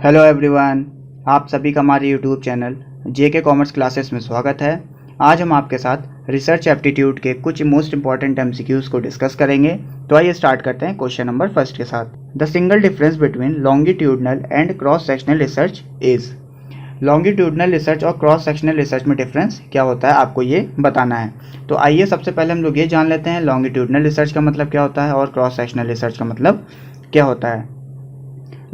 Hello everyone, आप सभी का हमारे यूट्यूब चैनल जेके कॉमर्स क्लासेस में स्वागत है। आज हम आपके साथ रिसर्च एप्टीट्यूड के कुछ मोस्ट इंपॉर्टेंट एमसीक्यूज को डिस्कस करेंगे। तो आइए स्टार्ट करते हैं क्वेश्चन नंबर फर्स्ट के साथ। The single difference between longitudinal and cross sectional research is. Longitudinal research और क्रॉस सेक्शनल रिसर्च में डिफरेंस क्या होता है, आपको ये बताना है। तो आइए सबसे पहले हम लोग ये जान लेते हैं लॉन्गिट्यूडनल रिसर्च का मतलब क्या होता है और क्रॉस सेक्शनल रिसर्च का मतलब क्या होता है।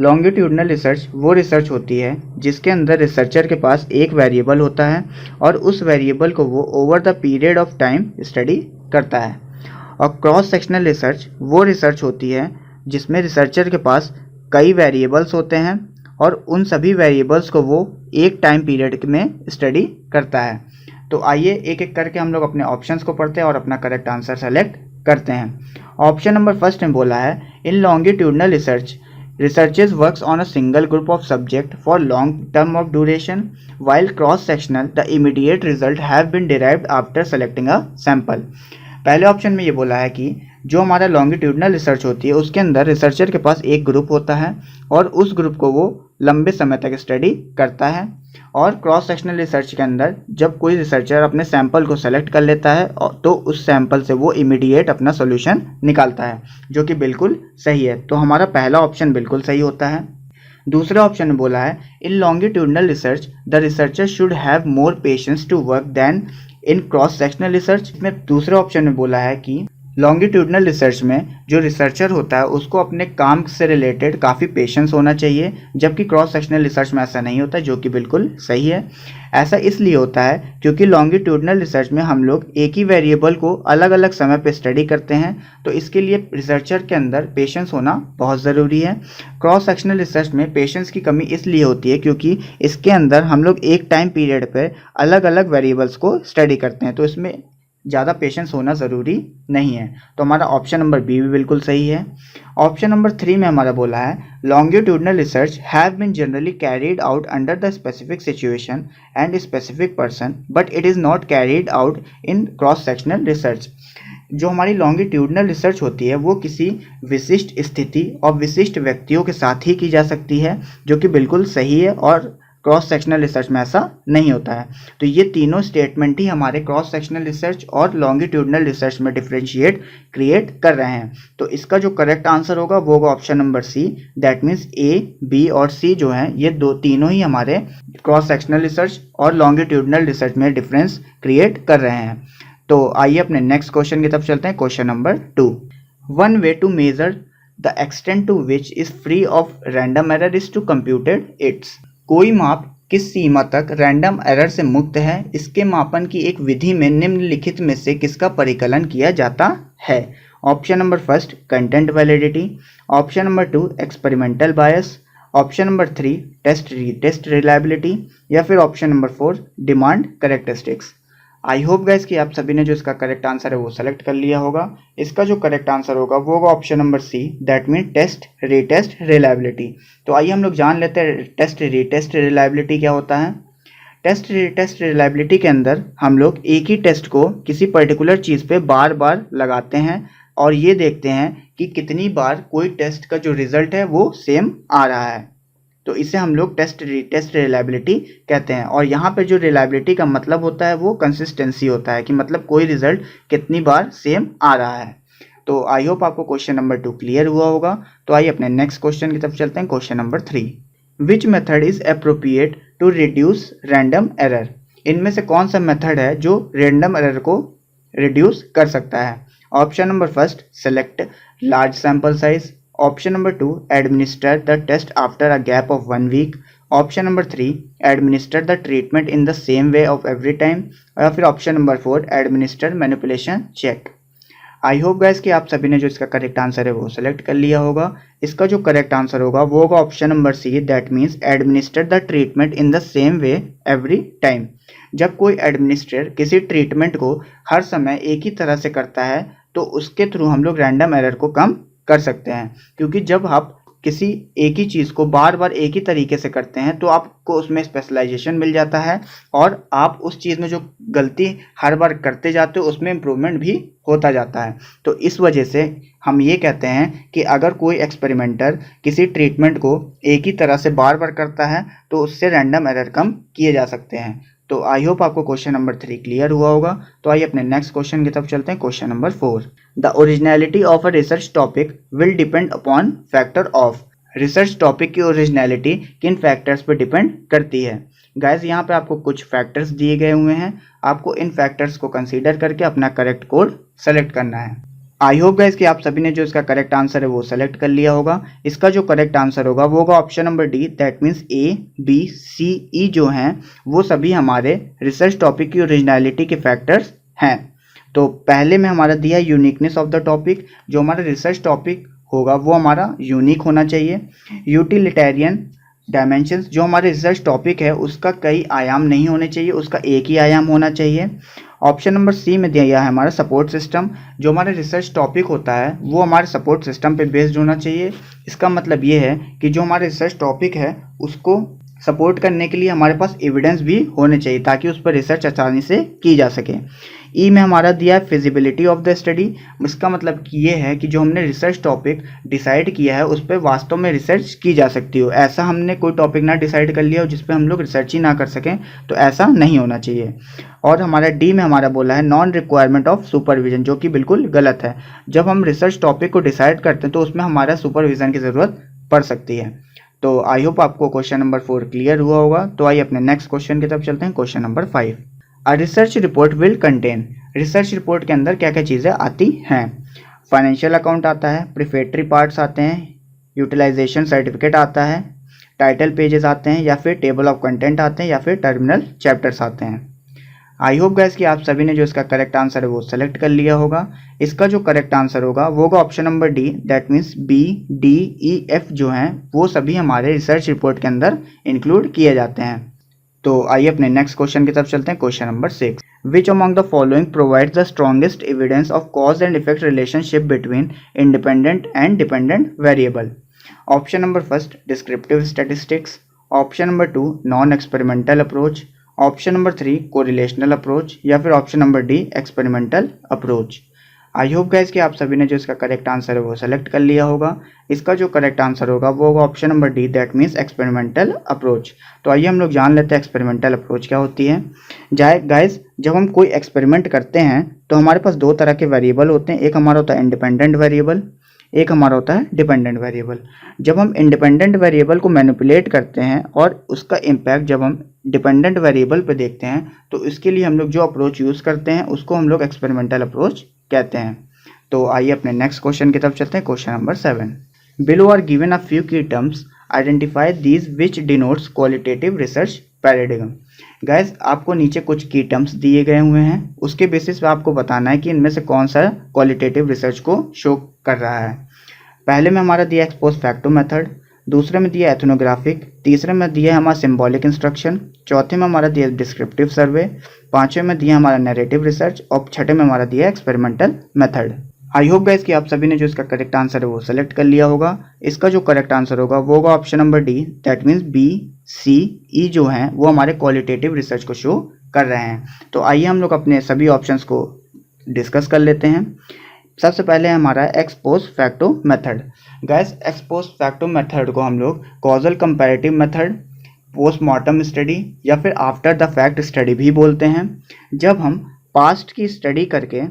लॉन्गिट्यूडनल रिसर्च वो रिसर्च होती है जिसके अंदर रिसर्चर के पास एक वेरिएबल होता है और उस वेरिएबल को वो over the period of time study करता है। और क्रॉस सेक्शनल रिसर्च वो रिसर्च होती है जिसमें रिसर्चर के पास कई वेरिएबल्स होते हैं और उन सभी वेरिएबल्स को वो एक टाइम पीरियड में स्टडी करता है। तो आइए एक एक करके हम लोग अपने ऑप्शंस को पढ़ते हैं और अपना करेक्ट आंसर सेलेक्ट करते हैं। ऑप्शन नंबर फर्स्ट में बोला है in longitudinal research researchers works on a single group of subject for long term of duration, while cross sectional the immediate result have been derived after selecting a sample। पहले option में ये बोला है कि जो हमारा लॉन्गिट्यूडनल रिसर्च होती है उसके अंदर रिसर्चर के पास एक ग्रुप होता है और उस ग्रुप को वो लंबे समय तक स्टडी करता है। और क्रॉस सेक्शनल रिसर्च के अंदर जब कोई रिसर्चर अपने सैंपल को सेलेक्ट कर लेता है तो उस सैंपल से वो इमीडिएट अपना सॉल्यूशन निकालता है, जो कि बिल्कुल सही है। तो हमारा पहला ऑप्शन बिल्कुल सही होता है। दूसरे ऑप्शन में बोला है in longitudinal research the researcher should have more patience to work than in cross sectional research में दूसरे ऑप्शन में बोला है कि लॉन्गिट्यूडनल रिसर्च में जो रिसर्चर होता है उसको अपने काम से रिलेटेड काफ़ी पेशेंस होना चाहिए, जबकि क्रॉस सेक्शनल रिसर्च में ऐसा नहीं होता, जो कि बिल्कुल सही है। ऐसा इसलिए होता है क्योंकि लॉन्गिट्यूडनल रिसर्च में हम लोग एक ही वेरिएबल को अलग अलग समय पे स्टडी करते हैं, तो इसके लिए रिसर्चर के अंदर पेशेंस होना बहुत ज़रूरी है। क्रॉस सेक्शनल रिसर्च में पेशेंस की कमी इसलिए होती है क्योंकि इसके अंदर हम लोग एक टाइम पीरियड पर अलग अलग वेरिएबल्स को स्टडी करते हैं, तो इसमें ज़्यादा पेशेंस होना ज़रूरी नहीं है। तो हमारा ऑप्शन नंबर बी भी बिल्कुल सही है। ऑप्शन नंबर 3 में हमारा बोला है longitudinal research have been generally carried out under the specific situation and specific person but it is not carried out in cross sectional research. जो हमारी लॉन्गिट्यूडनल रिसर्च होती है वो किसी विशिष्ट स्थिति और विशिष्ट व्यक्तियों के साथ ही की जा सकती है, जो कि बिल्कुल सही है, और क्रॉस सेक्शनल रिसर्च में ऐसा नहीं होता है। तो ये तीनों स्टेटमेंट ही हमारे क्रॉस सेक्शनल रिसर्च और लॉन्गिट्यूडनल रिसर्च में डिफरेंशिएट क्रिएट कर रहे हैं। तो इसका जो करेक्ट आंसर होगा वो होगा option number C. That means A, B और सी जो हैं ये तीनों ही हमारे क्रॉस सेक्शनल रिसर्च और लॉन्गिट्यूडनल रिसर्च में डिफरेंस क्रिएट कर रहे हैं। तो आइए अपने नेक्स्ट क्वेश्चन की तरफ चलते हैं। Question number 2। One way to measure the extent to which is free of random error is to computed its. कोई माप किस सीमा तक रैंडम एरर से मुक्त है, इसके मापन की एक विधि में निम्नलिखित में से किसका परिकलन किया जाता है। Option number first content validity, option number 2 experimental bias, option number 3 test reliability, या फिर option number 4 demand characteristics. I hope guys कि आप सभी ने जो इसका करेक्ट आंसर है वो सेलेक्ट कर लिया होगा। इसका जो करेक्ट आंसर होगा वो होगा option number C. That mean test retest reliability. तो आइए हम लोग जान लेते हैं टेस्ट रीटेस्ट रिलायबिलिटी क्या होता है। टेस्ट रीटेस्ट रिलायबिलिटी के अंदर हम लोग एक ही टेस्ट को किसी पर्टिकुलर चीज़ पे बार बार लगाते हैं और ये देखते हैं कि कितनी बार कोई टेस्ट का जो रिजल्ट है वो सेम आ रहा है। तो इसे हम लोग टेस्ट रिलायबिलिटी कहते हैं। और यहाँ पे जो रिलायबिलिटी का मतलब होता है वो कंसिस्टेंसी होता है, कि मतलब कोई रिजल्ट कितनी बार सेम आ रहा है। तो आई होप आपको क्वेश्चन नंबर 2 क्लियर हुआ होगा। तो आइए अपने नेक्स्ट क्वेश्चन की तरफ चलते हैं। Question number 3। Which method is appropriate to reduce random error. इनमें से कौन सा मेथड है जो रैंडम एरर को रिड्यूस कर सकता है। Option number first select large sample size, option number 2 administer the test after a gap of 1 week, option number 3 administer the treatment in the same way of every time, या फिर option number 4 administer manipulation check. I hope guys कि आप सभी ने जो इसका correct answer है वो सेलेक्ट कर लिया होगा। इसका जो करेक्ट आंसर होगा वो होगा option number C. That means administer the treatment in the same way every time. जब कोई एडमिनिस्ट्रेटर किसी ट्रीटमेंट को हर समय एक ही तरह से करता है तो उसके थ्रू हम लोग रैंडम एरर को कम कर सकते हैं, क्योंकि जब आप किसी एक ही चीज़ को बार बार एक ही तरीके से करते हैं तो आपको उसमें स्पेशलाइजेशन मिल जाता है और आप उस चीज़ में जो गलती हर बार करते जाते हो उसमें इम्प्रूवमेंट भी होता जाता है। तो इस वजह से हम ये कहते हैं कि अगर कोई एक्सपेरिमेंटर किसी ट्रीटमेंट को एक ही तरह से बार बार करता है तो उससे रैंडम एरर कम किए जा सकते हैं। तो आई होप आपको क्वेश्चन नंबर 3 क्लियर हुआ होगा। तो आइए अपने नेक्स्ट क्वेश्चन की तरफ चलते हैं। Question number 4, the originality of a research topic will depend upon factor of. Research topic की ओरिजिनलिटी किन फैक्टर्स पर डिपेंड करती है? गाइस यहाँ पे आपको कुछ फैक्टर्स दिए गए हुए हैं, आपको इन फैक्टर्स को कंसीडर करके अपना करेक्ट कोड सेलेक्ट करना है। आई होप गाइस कि आप सभी ने जो इसका करेक्ट आंसर है वो सेलेक्ट कर लिया होगा। इसका जो करेक्ट आंसर होगा वो होगा option number D, that means A B C E जो हैं वो सभी हमारे रिसर्च टॉपिक की ओरिजिनलिटी के फैक्टर्स हैं। तो पहले में हमारा दिया यूनिकनेस ऑफ द टॉपिक, जो हमारा रिसर्च टॉपिक होगा वो हमारा यूनिक होना चाहिए। यूटिलिटेरियन डायमेंशंस, जो हमारे रिसर्च टॉपिक है उसका कई आयाम नहीं होने चाहिए, उसका एक ही आयाम होना चाहिए। ऑप्शन नंबर सी में दिया गया है हमारा सपोर्ट सिस्टम, जो हमारा रिसर्च टॉपिक होता है वो हमारे सपोर्ट सिस्टम पे बेस्ड होना चाहिए। इसका मतलब ये है कि जो हमारा रिसर्च टॉपिक है उसको सपोर्ट करने के लिए हमारे पास एविडेंस भी होने चाहिए ताकि उस पर रिसर्च आसानी से की जा सके। ई में हमारा दिया है फिजिबिलिटी ऑफ द स्टडी, इसका मतलब कि ये है कि जो हमने रिसर्च टॉपिक डिसाइड किया है उस पर वास्तव में रिसर्च की जा सकती हो। ऐसा हमने कोई टॉपिक ना डिसाइड कर लिया हो जिस पे हम लोग रिसर्च ही ना कर सकें, तो ऐसा नहीं होना चाहिए। और हमारा डी में हमारा बोला है नॉन रिक्वायरमेंट ऑफ सुपरविजन, जो कि बिल्कुल गलत है। जब हम रिसर्च टॉपिक को डिसाइड करते हैं तो उसमें हमारा सुपरविजन की ज़रूरत पड़ सकती है। तो आई होप आपको क्वेश्चन नंबर 4 क्लियर हुआ होगा। तो आइए अपने नेक्स्ट क्वेश्चन की तरफ चलते हैं। Question number 5, a research report will contain. Research report के अंदर क्या क्या चीज़ें आती हैं? फाइनेंशियल अकाउंट आता है, प्रिफेटरी पार्ट्स आते हैं, यूटिलाइजेशन सर्टिफिकेट आता है, टाइटल पेजेस आते हैं, या फिर टेबल ऑफ कंटेंट आते हैं, या फिर टर्मिनल चैप्टर्स आते हैं। आई होप गाइस कि आप सभी ने जो इसका करेक्ट आंसर है वो सेलेक्ट कर लिया होगा। इसका जो करेक्ट आंसर होगा वो होगा option number D, that means B D E F जो हैं वो सभी हमारे रिसर्च रिपोर्ट के अंदर इंक्लूड किए जाते हैं। तो आइए अपने नेक्स्ट क्वेश्चन की तरफ चलते हैं। Question number 6, which among the following provides the strongest evidence of cause and effect relationship between independent and dependent variable? Option number first descriptive statistics, option number 2 non experimental approach, option number 3 correlational approach, या फिर option number D experimental approach. आई hope guys कि आप सभी ने जो इसका correct answer है वो सेलेक्ट कर लिया होगा। इसका जो करेक्ट आंसर होगा वो होगा option number D, that means experimental approach. तो आइए हम लोग जान लेते हैं एक्सपेरिमेंटल अप्रोच क्या होती है। गाइस जब हम कोई एक्सपेरिमेंट करते हैं तो हमारे पास दो तरह के वेरिएबल होते हैं, एक हमारा होता है इंडिपेंडेंट वेरिएबल, एक हमारा होता है डिपेंडेंट वेरिएबल। जब हम इंडिपेंडेंट वेरिएबल को मैनिपुलेट करते हैं और उसका इम्पैक्ट जब हम डिपेंडेंट वेरिएबल पे देखते हैं तो इसके लिए हम लोग जो अप्रोच यूज़ करते हैं उसको हम लोग एक्सपेरिमेंटल अप्रोच कहते हैं। तो आइए अपने नेक्स्ट क्वेश्चन की तरफ चलते हैं। Question number 7, below are given a few key terms, identify these which denotes qualitative research paradigm. Guys आपको नीचे कुछ की टर्म्स दिए गए हुए हैं, उसके बेसिस पे आपको बताना है कि इनमें से कौन सा क्वालिटेटिव रिसर्च को शो कर रहा है। पहले में हमारा दिया एक्सपोज फैक्टो मेथड, दूसरे में दिया एथनोग्राफिक, तीसरे में दिया है हमारा सिंबॉलिक इंस्ट्रक्शन, चौथे में हमारा दिया डिस्क्रिप्टिव सर्वे, पांचवें में दिया हमारा नैरेटिव रिसर्च और छठे में हमारा दिया एक्सपेरिमेंटल मेथड। आई होप गाइस कि आप सभी ने जो इसका करेक्ट आंसर है वो सेलेक्ट कर लिया होगा। इसका जो करेक्ट आंसर होगा वो होगा option number D, that means B C E जो हैं वो हमारे क्वालिटेटिव रिसर्च को शो कर रहे हैं। तो आइए हम लोग अपने सभी ऑप्शंस को डिस्कस कर लेते हैं। सबसे पहले हमारा expose facto method. Guys expose facto method को हम लोग causal comparative method, postmortem study या फिर आफ्टर द फैक्ट स्टडी भी बोलते हैं। जब हम पास्ट की स्टडी करके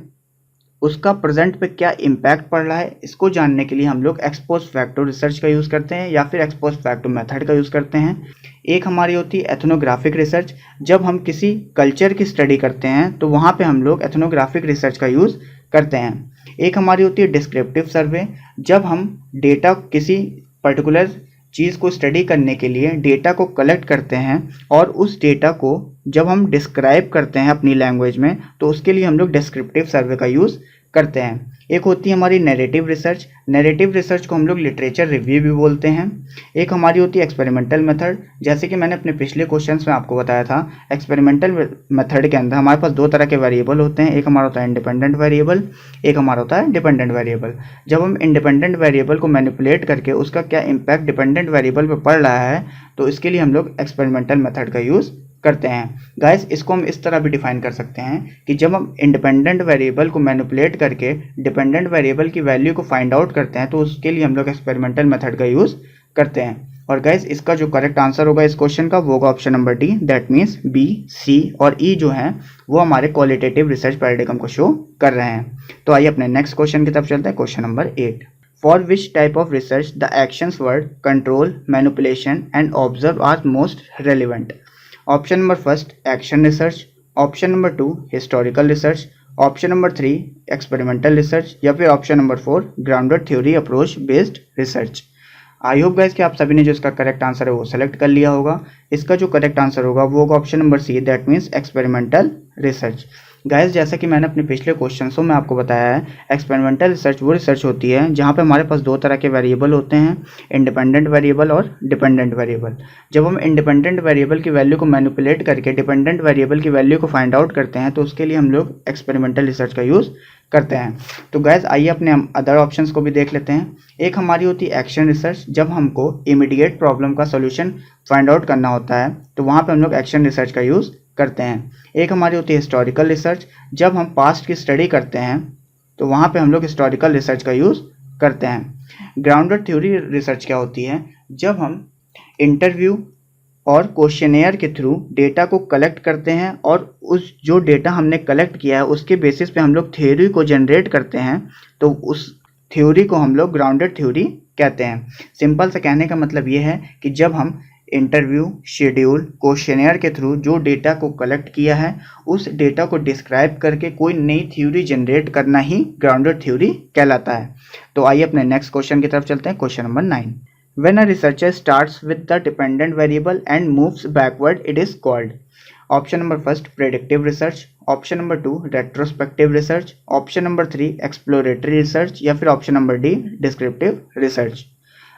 उसका प्रेजेंट पे क्या इम्पैक्ट पड़ रहा है इसको जानने के लिए हम लोग एक्सपोज फैक्टो रिसर्च का यूज़ करते हैं या फिर एक्सपोज फैक्टो मेथड का यूज़ करते हैं। एक हमारी होती है एथनोग्राफिक रिसर्च, जब हम किसी कल्चर की स्टडी करते हैं तो वहाँ पे हम लोग एथनोग्राफिक रिसर्च का यूज़ करते हैं। एक हमारी होती है डिस्क्रिप्टिव सर्वे, जब हम डेटा किसी पर्टिकुलर चीज़ को स्टडी करने के लिए डेटा को कलेक्ट करते हैं और उस डेटा को जब हम डिस्क्राइब करते हैं अपनी लैंग्वेज में तो उसके लिए हम लोग डिस्क्रिप्टिव सर्वे का यूज़ करते हैं। एक होती है हमारी नैरेटिव रिसर्च। नैरेटिव रिसर्च को हम लोग लिटरेचर रिव्यू भी बोलते हैं। एक हमारी होती है एक्सपेरिमेंटल मेथड। जैसे कि मैंने अपने पिछले क्वेश्चंस में आपको बताया था, एक्सपेरिमेंटल मेथड के अंदर हमारे पास दो तरह के वेरिएबल होते हैं। एक हमारा होता है इंडिपेंडेंट वेरिएबल, एक हमारा होता है डिपेंडेंट वेरिएबल। जब हम इंडिपेंडेंट वेरिएबल को मैनिपुलेट करके उसका क्या इम्पैक्ट डिपेंडेंट वेरिएबल पर पड़ रहा है, तो इसके लिए हम लोग एक्सपेरिमेंटल मेथड का यूज़ करते हैं। गाइस, इसको हम इस तरह भी डिफाइन कर सकते हैं कि जब हम इंडिपेंडेंट वेरिएबल को मैनिपुलेट करके डिपेंडेंट वेरिएबल की वैल्यू को फाइंड आउट करते हैं, तो उसके लिए हम लोग एक्सपेरिमेंटल मेथड का यूज़ करते हैं। और गाइस, इसका जो करेक्ट आंसर होगा इस क्वेश्चन का वो होगा option number D, that means B, C और ई जो है वो हमारे क्वालिटेटिव रिसर्च पैराडिगम को शो कर रहे हैं। तो आइए अपने नेक्स्ट क्वेश्चन की तरफ चलते हैं। Question number 8, for which type of research the actions word control, manipulation and observe are most relevant. Option number first action research, option number 2 historical research, option number 3 experimental research या फिर option number 4 grounded theory approach based research. I hope guys कि आप सभी ने जो इसका correct answer है वो सेलेक्ट कर लिया होगा। इसका जो करेक्ट आंसर होगा वो होगा option number C, that means experimental research. Guys, जैसा कि मैंने अपने पिछले क्वेश्चंसों में आपको बताया है, एक्सपेरिमेंटल रिसर्च वो रिसर्च होती है जहाँ पे हमारे पास दो तरह के वेरिएबल होते हैं, इंडिपेंडेंट वेरिएबल और डिपेंडेंट वेरिएबल। जब हम इंडिपेंडेंट वेरिएबल की वैल्यू को मैनिपुलेट करके डिपेंडेंट वेरिएबल की वैल्यू को फाइंड आउट करते हैं, तो उसके लिए हम लोग एक्सपेरिमेंटल रिसर्च का यूज़ करते हैं। तो गाइस, आइए अपने हम अदर ऑप्शंस को भी देख लेते हैं। एक हमारी होती है एक्शन रिसर्च, जब हमको इमीडिएट प्रॉब्लम का सोल्यूशन फाइंड आउट करना होता है तो वहाँ पे हम लोग एक्शन रिसर्च का यूज़ करते हैं। एक हमारी होती है हिस्टोरिकल रिसर्च, जब हम पास्ट की स्टडी करते हैं तो वहाँ पे हम लोग हिस्टोरिकल रिसर्च का यूज़ करते हैं। ग्राउंडेड थ्योरी रिसर्च क्या होती है, जब हम इंटरव्यू और क्वेश्चनेयर के थ्रू डेटा को कलेक्ट करते हैं और उस जो डेटा हमने कलेक्ट किया है उसके बेसिस पे हम लोग थ्योरी को जनरेट करते हैं, तो उस थ्योरी को हम लोग ग्राउंडेड थ्योरी कहते हैं। सिंपल से कहने का मतलब ये है कि जब हम इंटरव्यू, शेड्यूल, क्वेश्चनेयर के थ्रू जो डेटा को कलेक्ट किया है उस डेटा को डिस्क्राइब करके कोई नई थ्योरी जनरेट करना ही ग्राउंडेड थ्योरी कहलाता है। तो आइए अपने नेक्स्ट क्वेश्चन की तरफ चलते हैं। Question number 9, when a researcher starts with the dependent variable and moves backward, it is called. Option number first predictive research, option number 2 retrospective research, option number 3 exploratory research या फिर option number D descriptive research।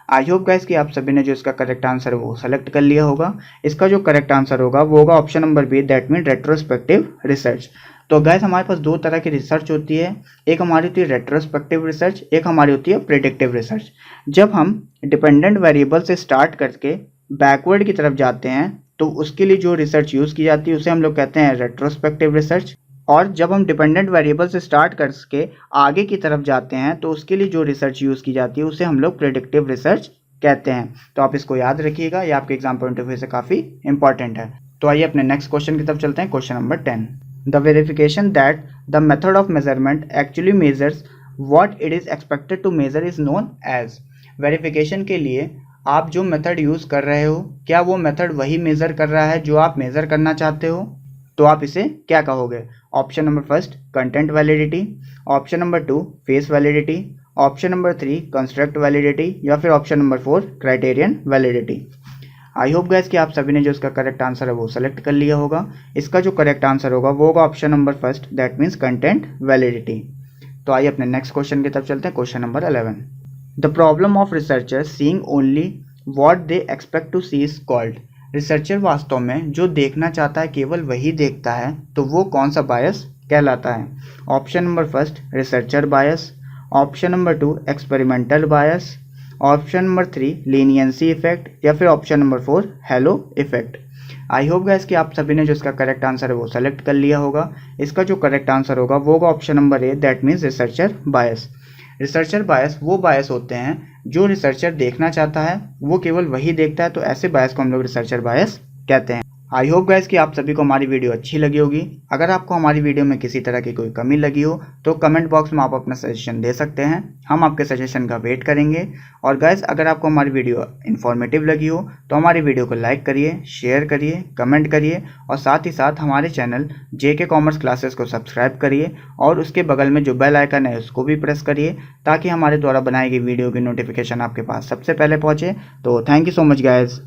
आई hope guys कि आप सभी ने जो इसका correct answer है वो सेलेक्ट कर लिया होगा। इसका जो करेक्ट आंसर होगा वो होगा option number B, that mean retrospective research. तो गाइस, हमारे पास दो तरह की रिसर्च होती है, एक हमारी होती है रेट्रोस्पेक्टिव रिसर्च, एक हमारी होती है प्रेडिक्टिव रिसर्च। जब हम डिपेंडेंट वेरिएबल से स्टार्ट करके बैकवर्ड की तरफ जाते हैं तो उसके लिए जो रिसर्च यूज़ की जाती है उसे हम लोग कहते हैं रेट्रोस्पेक्टिव रिसर्च। और जब हम डिपेंडेंट वेरिएबल से स्टार्ट करके आगे की तरफ जाते हैं तो उसके लिए जो रिसर्च यूज़ की जाती है उसे हम लोग प्रेडिक्टिव रिसर्च कहते हैं। तो आप इसको याद रखिएगा, ये आपके एग्जाम पॉइंट ऑफ व्यू से काफ़ी इंपॉर्टेंट है। तो आइए अपने नेक्स्ट क्वेश्चन की तरफ चलते हैं। Question number 10, the verification that the method of measurement actually measures what it is expected to measure is known as. Verification के लिए आप जो मेथड यूज़ कर रहे हो, क्या वो मेथड वही मेज़र कर रहा है जो आप मेज़र करना चाहते हो, तो आप इसे क्या कहोगे। Option number first content validity, option number 2 face validity, option number 3 construct validity या फिर ऑप्शन नंबर 4 क्राइटेरियन वैलिडिटी। आई होप गाइस कि आप सभी ने जो इसका करेक्ट आंसर है वो सेलेक्ट कर लिया होगा। इसका जो करेक्ट आंसर होगा वो होगा option number first, that means content validity. तो आइए अपने नेक्स्ट क्वेश्चन की तरफ चलते हैं। Question number 11, the problem of researchers seeing only what they expect to see is called. Researcher वास्तव में जो देखना चाहता है केवल वही देखता है, तो वो कौन सा बायस कहलाता है। ऑप्शन नंबर फर्स्ट रिसर्चर बायस, option number 2 experimental bias, option number 3 leniency effect या फिर ऑप्शन नंबर 4 हेलो इफेक्ट। आई होप गाइस कि आप सभी ने जो इसका करेक्ट आंसर है वो सेलेक्ट कर लिया होगा। इसका जो करेक्ट आंसर होगा वो होगा option number A, that means researcher bias. Researcher bias वो बायस होते हैं जो रिसर्चर देखना चाहता है वो केवल वही देखता है, तो ऐसे बायस को हम लोग रिसर्चर बायस कहते हैं। आई होप गाइस कि आप सभी को हमारी वीडियो अच्छी लगी होगी। अगर आपको हमारी वीडियो में किसी तरह की कोई कमी लगी हो तो कमेंट बॉक्स में आप अपना सजेशन दे सकते हैं, हम आपके सजेशन का वेट करेंगे। और गाइस, अगर आपको हमारी वीडियो इन्फॉर्मेटिव लगी हो तो हमारी वीडियो को लाइक करिए, शेयर करिए, कमेंट करिए और साथ ही साथ हमारे चैनल जेके कॉमर्स क्लासेस को सब्सक्राइब करिए और उसके बगल में जो बेल आइकन है उसको भी प्रेस करिए ताकि हमारे द्वारा बनाई गई वीडियो की नोटिफिकेशन आपके पास सबसे पहले पहुँचे। तो thank you so much guys.